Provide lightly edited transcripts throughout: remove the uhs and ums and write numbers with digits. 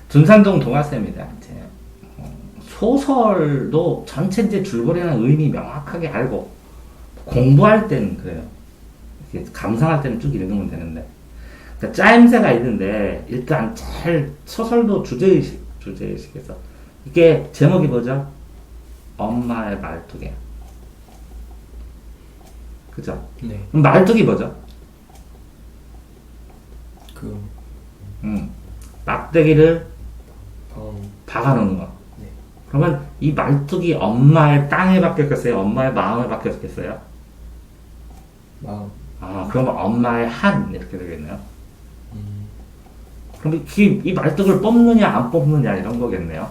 둔산동 동화쌤이다. 이제 소설도 전체 이제 줄거리나 의미 명확하게 알고 공부할 때는 그래요. 이렇게 감상할 때는 쭉 읽으면 되는데. 그러니까 짜임새가 있는데 일단 잘 소설도 주제의식에서 이게 제목이 뭐죠? 엄마의 말뚝이야. 그죠? 네. 그럼 말뚝이 뭐죠? 막대기를 박아놓는 거. 네. 그러면 이 말뚝이 엄마의 땅에 박혔겠어요? 엄마의 마음에 박혔겠어요? 마음. 그러면 엄마의 한 이렇게 되겠네요. 그럼 이 말뚝을 뽑느냐 안 뽑느냐 이런 거겠네요.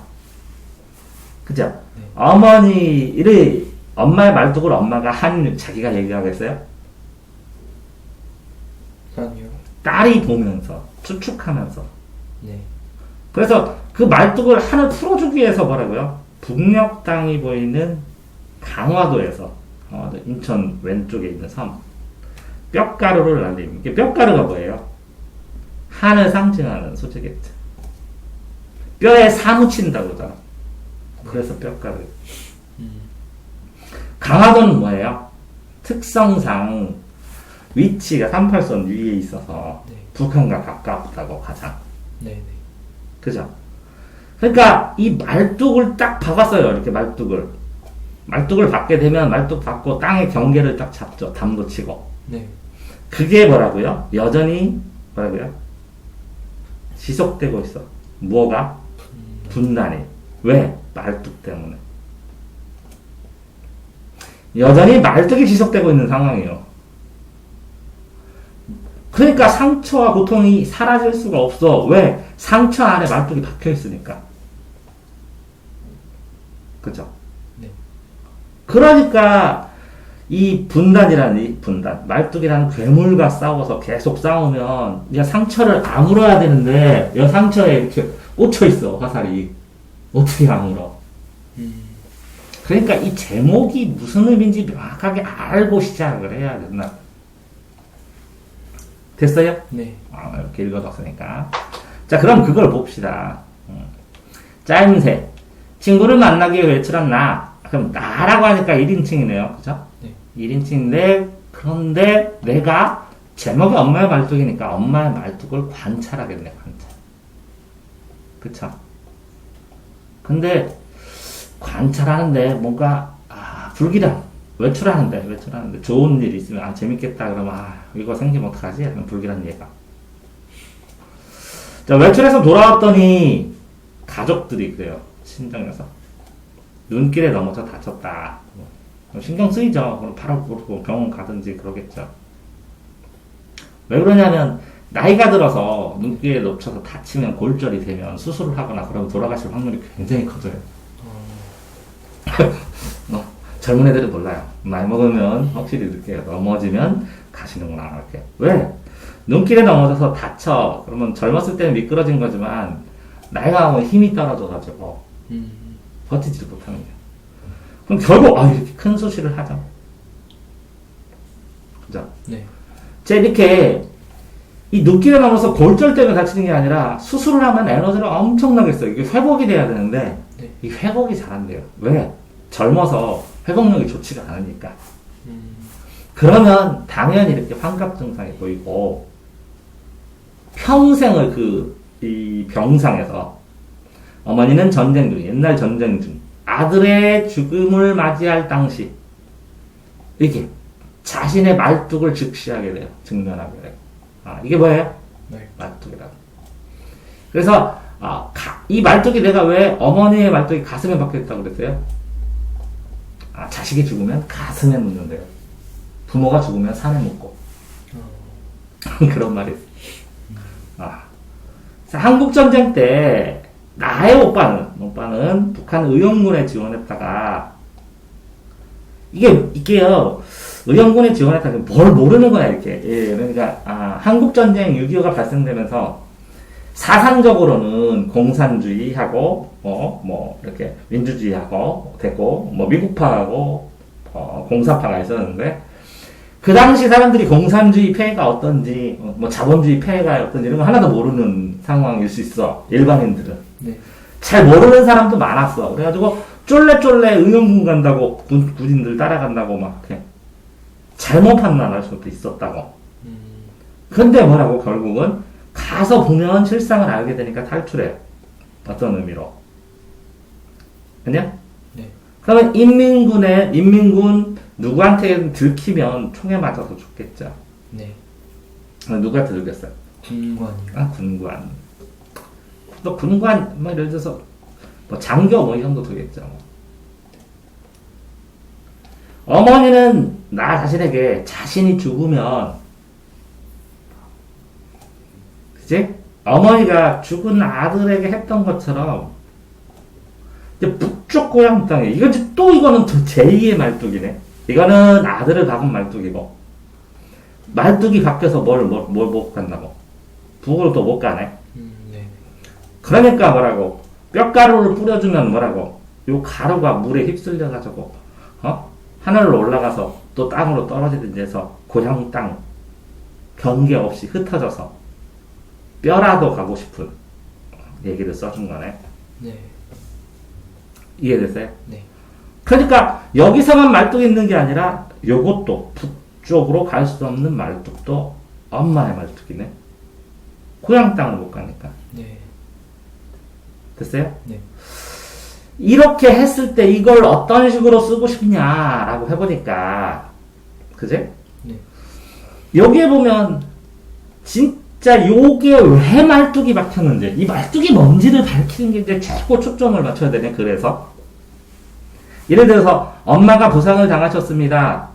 그죠? 네. 어머니를 엄마의 말뚝을 엄마가 한 자기가 얘기하겠어요? 아니요. 딸이 보면서 추측하면서. 네. 그래서 그 말뚝을 한을 풀어주기 위해서 뭐라고요? 북녘 땅이 보이는 강화도에서 인천 왼쪽에 있는 섬 뼈가루를 날림. 이게 뼈가루가 뭐예요? 한을 상징하는 소재겠죠. 뼈에 사무친다고 하잖아. 그래서 뼈가루. 강화도는 뭐예요? 특성상 위치가 38선 위에 있어서 네. 북한과 가깝다고 가장. 네네. 그죠? 그러니까 이 말뚝을 딱 박았어요. 이렇게 말뚝을 박게 되면 말뚝 박고 땅의 경계를 딱 잡죠. 담도 치고. 네. 그게 뭐라고요? 여전히 뭐라고요? 지속되고 있어. 뭐가? 분단이. 왜? 말뚝 때문에. 여전히 말뚝이 지속되고 있는 상황이에요. 그러니까 상처와 고통이 사라질 수가 없어. 왜? 상처 안에 말뚝이 박혀 있으니까. 그죠? 네. 그러니까 이 분단이라는 이 분단, 말뚝이라는 괴물과 싸워서 계속 싸우면 그냥 상처를 아물어야 되는데 이 상처에 이렇게 꽂혀 있어 화살이. 어떻게 아물어? 그러니까 이 제목이 무슨 의미인지 명확하게 알고 시작을 해야 된다. 됐어요? 네. 이렇게 읽어뒀으니까. 자, 그럼 그걸 봅시다. 짜임새. 친구를 만나기 위해 외출한 나. 그럼 나라고 하니까 1인칭이네요. 그죠? 네. 1인칭인데, 그런데 내가 제목이 엄마의 말뚝이니까 엄마의 말뚝을 관찰하겠네, 관찰. 그쵸? 근데, 관찰하는데 뭔가, 불길한. 외출하는데 좋은 일이 있으면 재밌겠다 그러면 이거 생기면 어떡하지? 하는 불길한 얘가. 자, 외출해서 돌아왔더니 가족들이 그래요. 친정에서 눈길에 넘어져 다쳤다. 신경 쓰이죠. 그럼 바로 부르고 병원 가든지 그러겠죠. 왜 그러냐면 나이가 들어서 눈길에 넘쳐서 다치면 골절이 되면 수술을 하거나 그러면 돌아가실 확률이 굉장히 커져요. 젊은 애들은 몰라요. 나이 먹으면 확실히 이렇게 넘어지면 가시는구나. 이렇게. 왜? 눈길에 넘어져서 다쳐. 그러면 젊었을 때는 미끄러진 거지만 나이가 먹으면 힘이 떨어져가지고 버티지도 못하는 거예요. 그럼 결국 이렇게 큰 수술을 하죠. 그죠? 네. 이렇게 이 눈길에 넘어서 골절 때문에 다치는 게 아니라 수술을 하면 에너지를 엄청나게 써요. 이게 회복이 돼야 되는데 네. 이 회복이 잘 안 돼요. 왜? 젊어서 회복력이 좋지가 않으니까. 그러면 당연히 이렇게 환각 증상이 보이고 평생을 이 병상에서 어머니는 전쟁 중, 옛날 전쟁 중 아들의 죽음을 맞이할 당시 이렇게 자신의 말뚝을 즉시하게 돼요. 직면하게 돼요. 이게 뭐예요? 네. 말뚝이라고. 그래서 이 말뚝이 내가 왜 어머니의 말뚝이 가슴에 박혀있다고 그랬어요? 자식이 죽으면 가슴에 묻는데요. 부모가 죽으면 산에 묻고. 그런 말이 있어요. 한국전쟁 때 나의 오빠는 북한 의용군에 지원했다가 이게요 의용군에 지원했다가 뭘 모르는 거야 이렇게. 그러니까 한국전쟁 6.25가 발생되면서 사상적으로는 공산주의하고 이렇게 민주주의하고 됐고 미국파하고 공산파가 있었는데 그 당시 사람들이 공산주의 폐해가 어떤지, 뭐 자본주의 폐해가 어떤지 이런 거 하나도 모르는 상황일 수 있어. 일반인들은. 네. 잘 모르는 사람도 많았어. 그래가지고 쫄래쫄래 응용군 간다고 군인들 따라간다고 막 이렇게 잘못 판단할 수도 있었다고. 근데 뭐라고 결국은 가서 보면 실상을 알게 되니까 탈출해. 어떤 의미로? 그냥? 네. 그러면 인민군 누구한테 들키면 총에 맞아서 죽겠죠. 네. 누구한테 들켰어요? 군관이요. 아, 군관. 또 군관, 뭐 예를 들어서 뭐 장교 뭐 이 정도 되겠죠. 어머니는 나 자신에게 자신이 죽으면, 그치? 어머니가 죽은 아들에게 했던 것처럼 이제 북쪽 고향 땅에 이거는 또 제2의 말뚝이네. 이거는 아들을 박은 말뚝이고 말뚝이 바뀌어서 뭘 못 간다고 북으로 또 못 가네. 네. 그러니까 뭐라고 뼈가루를 뿌려주면 뭐라고 요 가루가 물에 휩쓸려 가지고 하늘로 올라가서 또 땅으로 떨어지든지 해서 고향 땅 경계 없이 흩어져서 뼈라도 가고 싶은 얘기를 써준 거네. 네. 이해됐어요? 네. 그러니까 여기서만 말뚝이 있는 게 아니라 요것도 북쪽으로 갈 수 없는 말뚝도 엄마의 말뚝이네. 고향 땅을 못 가니까. 네. 됐어요? 네. 이렇게 했을 때 이걸 어떤 식으로 쓰고 싶냐라고 해보니까, 그제? 네. 여기에 보면 진짜 요게 왜 말뚝이 박혔는지, 이 말뚝이 뭔지를 밝히는 게 이제 최고 초점을 맞춰야 되네. 그래서 예를 들어서 엄마가 부상을 당하셨습니다.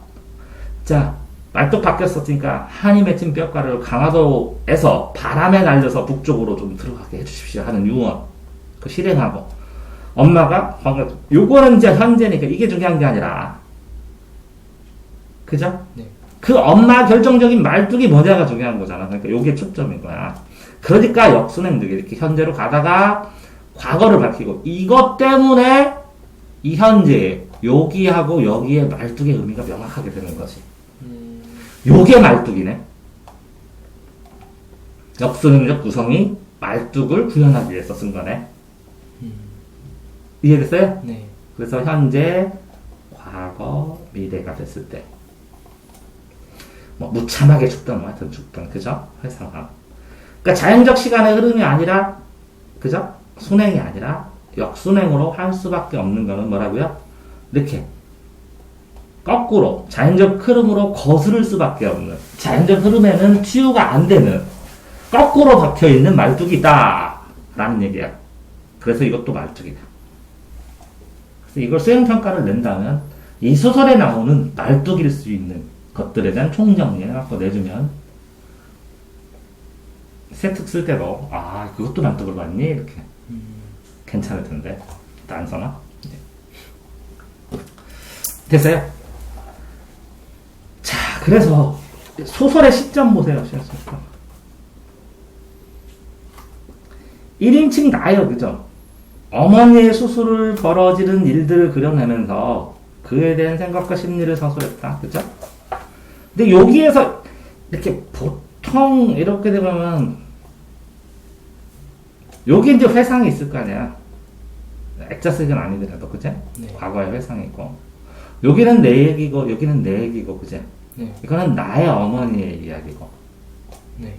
자, 말뚝 바뀌었으니까 한이 맺힌 뼈가루를 강화도에서 바람에 날려서 북쪽으로 좀 들어가게 해주십시오 하는 유언 그 실행하고, 엄마가 요거는 이제 현재니까 이게 중요한 게 아니라, 그죠? 네. 그 엄마 결정적인 말뚝이 뭐냐가 중요한 거잖아. 그러니까 요게 초점인 거야. 그러니까 역순행들이 이렇게 현재로 가다가 과거를 밝히고, 이것 때문에 이 현재 여기하고 여기에 말뚝의 의미가 명확하게 되는 거지. 요게 말뚝이네. 역순행적 구성이 말뚝을 구현하기 위해서 쓴 거네. 이해됐어요? 네. 그래서 현재, 과거, 미래가 됐을 때 뭐 무참하게 죽든 뭐 하여튼 죽든, 그죠? 회상함. 그러니까 자연적 시간의 흐름이 아니라, 그죠? 순행이 아니라 역순행으로 할 수밖에 없는 거는 뭐라고요? 이렇게 거꾸로 자연적 흐름으로 거스를 수밖에 없는, 자연적 흐름에는 치유가 안 되는 거꾸로 박혀 있는 말뚝이 있다 라는 얘기야. 그래서 이것도 말뚝이다. 그래서 이걸 수행평가를 낸다면 이 소설에 나오는 말뚝일 수 있는 것들에 대한 총정리해갖고 내주면, 세특 쓸 때도 그것도 말뚝을 봤니? 이렇게 괜찮을 텐데. 안 써나? 네. 됐어요? 자, 그래서 소설의 시점 보세요. 1인칭 나예요. 그죠? 어머니의 수술을 벌어지는 일들을 그려내면서 그에 대한 생각과 심리를 서술했다. 그죠? 근데 여기에서 이렇게 보통 이렇게 되면 여기 이제 회상이 있을 거 아니야. 액자식은 아니더라도, 그제? 네. 과거의 회상이 있고, 여기는 내 얘기고 여기는 내 얘기고, 그제? 네. 이거는 나의 어머니의 이야기고. 네.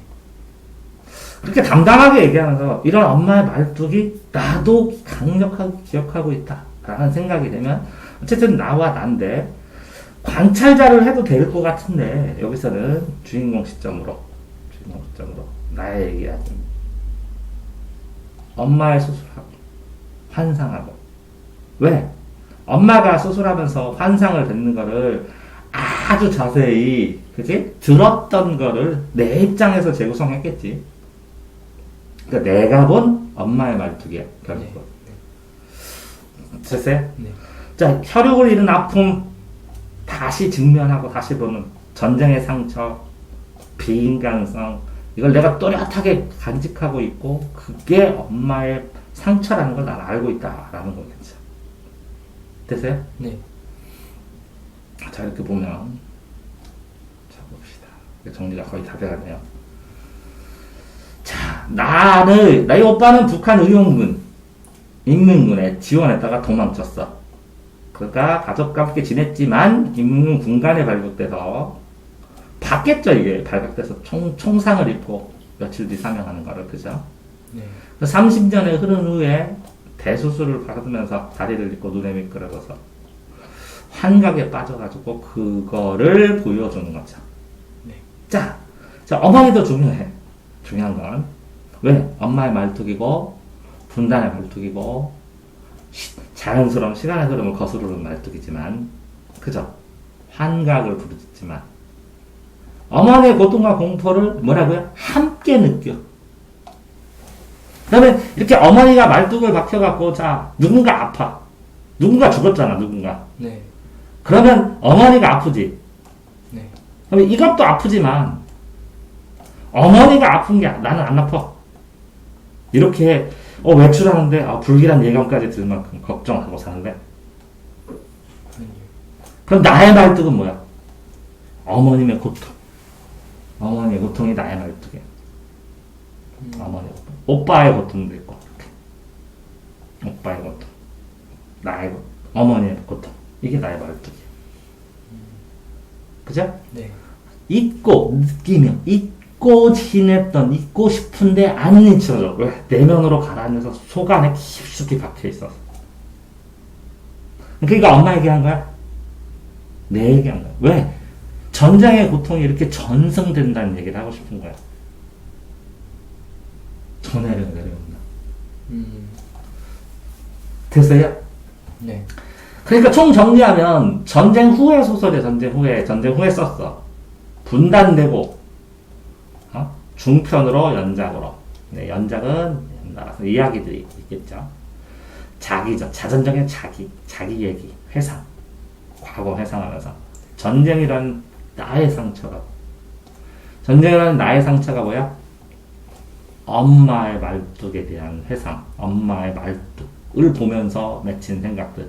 그렇게 당당하게 얘기하면서 이런 엄마의 말뚝이 나도 강력하게 기억하고 있다 라는 생각이 되면, 어쨌든 나와 난데 관찰자를 해도 될 것 같은데, 여기서는 주인공 시점으로 나의 얘기하지. 엄마의 수술하고 환상하고. 왜? 엄마가 수술하면서 환상을 듣는 거를 아주 자세히, 그치? 들었던 거를 내 입장에서 재구성했겠지. 그러니까 내가 본 엄마의 말뚝이야, 결국은. 됐어요? 네. 자, 혈육을 잃은 아픔 다시 직면하고 다시 보는 전쟁의 상처, 비인간성, 이걸 내가 또렷하게 간직하고 있고, 그게 엄마의 상처라는 걸 난 알고 있다라는 거겠죠. 됐어요? 네. 자, 이렇게 보면 정리가 거의 다 돼가네요. 자, 나의 오빠는 북한 의용군, 인민군에 지원했다가 도망쳤어. 그러니까 가족과 함께 지냈지만 인민군 군간에 발각돼서 봤겠죠, 이게. 발각돼서 총상을 입고 며칠 뒤 사망하는 거를, 그죠? 네. 30년의 흐른 후에 대수술을 받으면서 다리를 잃고 눈에 미끄러져서 환각에 빠져가지고 그거를 보여주는 거죠. 네. 자, 어머니도 중요해. 중요한 건 왜? 엄마의 말뚝이고 분단의 말뚝이고 자연스러운 시간의 흐름을 거스르는 말뚝이지만, 그죠? 환각을 부르짖지만 어머니의 고통과 공포를 뭐라고요? 함께 느껴. 그러면 이렇게 어머니가 말뚝을 박혀갖고, 자, 누군가 아파. 누군가 죽었잖아, 누군가. 네. 그러면 어머니가 아프지. 네. 그러면 이것도 아프지만 어머니가 아픈 게 나는 안 아파. 이렇게 외출하는데 불길한 예감까지 들 만큼 걱정하고 사는데, 아니요. 그럼 나의 말뚝은 뭐야? 어머님의 고통. 어머니의 고통이 나의 말뚝이야. 어머니 고통. 오빠의 고통도 있고, 오빠의 고통, 나의 고통, 어머니의 고통. 이게 나의 말뚝이야. 그죠? 네. 잊고 느끼며 잊고 지냈던, 잊고 싶은데 안 잊혀져. 왜? 내면으로 가라앉아서 속 안에 깊숙이 박혀 있어서. 그러니까 엄마 얘기한 거야? 내 얘기한 거야. 왜? 전쟁의 고통이 이렇게 전승된다는 얘기를 하고 싶은 거야. 전해를 내려온다. 됐어요? 네. 그러니까 총 정리하면 전쟁 후의 소설이야. 전쟁 후에 썼어. 분단되고 중편으로 연작으로. 네, 연작은 나가서 이야기들이 있겠죠. 자기죠. 자전적인 자기 얘기, 회상, 과거 회상하면서 전쟁이란 나의 상처가. 전쟁이란 나의 상처가 뭐야? 엄마의 말뚝에 대한 회상, 엄마의 말뚝을 보면서 맺힌 생각들.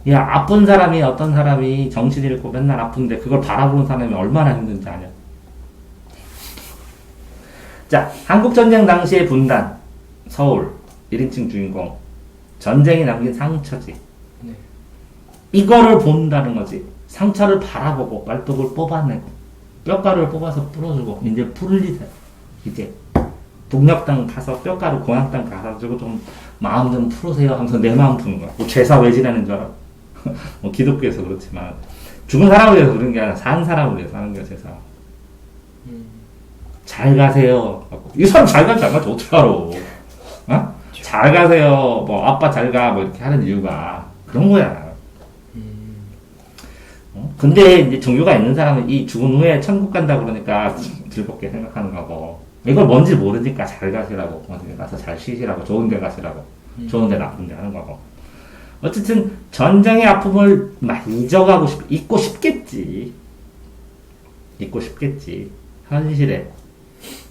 야, 아픈 사람이, 어떤 사람이 정신 잃고 맨날 아픈데 그걸 바라보는 사람이 얼마나 힘든지 아냐. 자, 한국전쟁 당시의 분단, 서울, 1인칭 주인공, 전쟁이 남긴 상처지. 네. 이거를 본다는 거지. 상처를 바라보고 말뚝을 뽑아내고 뼈가루를 뽑아서 풀어주고, 이제 풀리세. 이제 북녘 땅 가서 뼈가루 고향 땅 가가지고 좀 마음 좀 풀으세요 하면서 내 마음 푸는 거야. 뭐 제사 왜 지내는 줄 알아? 뭐 기독교에서 그렇지만 죽은 사람을 위해서 그런 게 아니라 산 사람을 위해서 하는 거야, 제사. 잘 가세요. 이 사람 잘 갈지 안 갈지 어떻게 알아? 어? 잘 가세요. 뭐 아빠 잘 가. 뭐 이렇게 하는 이유가 그런 거야. 근데 이제 종교가 있는 사람은 이 죽은 후에 천국 간다 그러니까 즐겁게 생각하는 거고, 이걸 뭔지 모르니까 잘 가시라고, 어디 가서 잘 쉬시라고, 좋은 데 가시라고, 좋은 데 나쁜 데 하는 거고. 어쨌든 전쟁의 아픔을 막 잊고 싶겠지. 잊고 싶겠지. 현실에.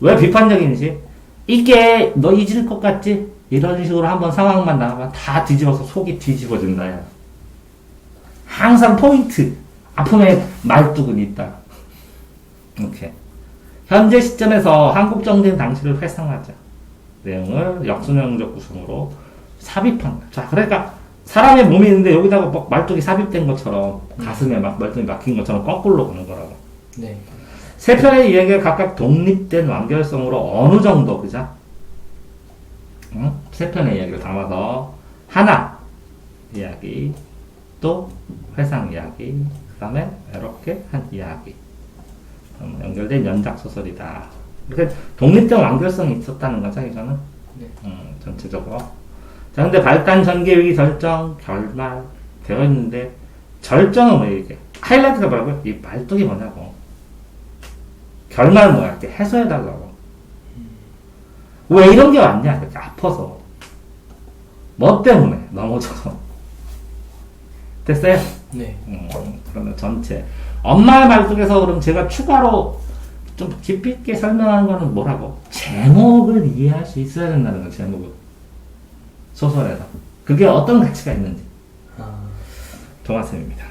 왜 비판적인 식? 이게 너 잊을 것 같지? 이런 식으로 한번 상황만 나가면 다 뒤집어서 속이 뒤집어진다. 야. 항상 포인트. 아픔의 말뚝은 있다. 이렇게. 현재 시점에서 한국전쟁 당시를 회상하자. 내용을 역순형적 구성으로 삽입한 거야. 자, 그러니까 사람의 몸이 있는데 여기다가 막 말뚝이 삽입된 것처럼, 가슴에 막 말뚝이 막힌 것처럼 거꾸로 보는 거라고. 네. 세 편의 이야기가 각각 독립된 완결성으로 어느 정도, 그죠? 응? 세 편의 이야기를 담아서 하나 이야기, 또 회상 이야기, 그 다음에 이렇게 한 이야기, 연결된 연작 소설이다. 이렇게 독립된 완결성이 있었다는 거죠, 이거는. 네. 전체적으로. 자, 근데 발단, 전개, 위기, 결정, 결말 되어 있는데, 절정은 왜 이게? 하이라이트가 뭐라고요? 이 말뚝이 뭐냐고. 결말은 뭐야? 이렇게 해소해달라고. 왜 이런 게 왔냐? 이렇게 아파서. 뭐 때문에? 넘어져서. 됐어요? 네. 그러면 전체. 엄마의 말뚝에서 그럼 제가 추가로 좀 깊이 있게 설명한 거는 뭐라고? 제목을 이해할 수 있어야 된다는 거예요, 제목을. 소설에서. 그게 어떤 가치가 있는지. 동화쌤입니다.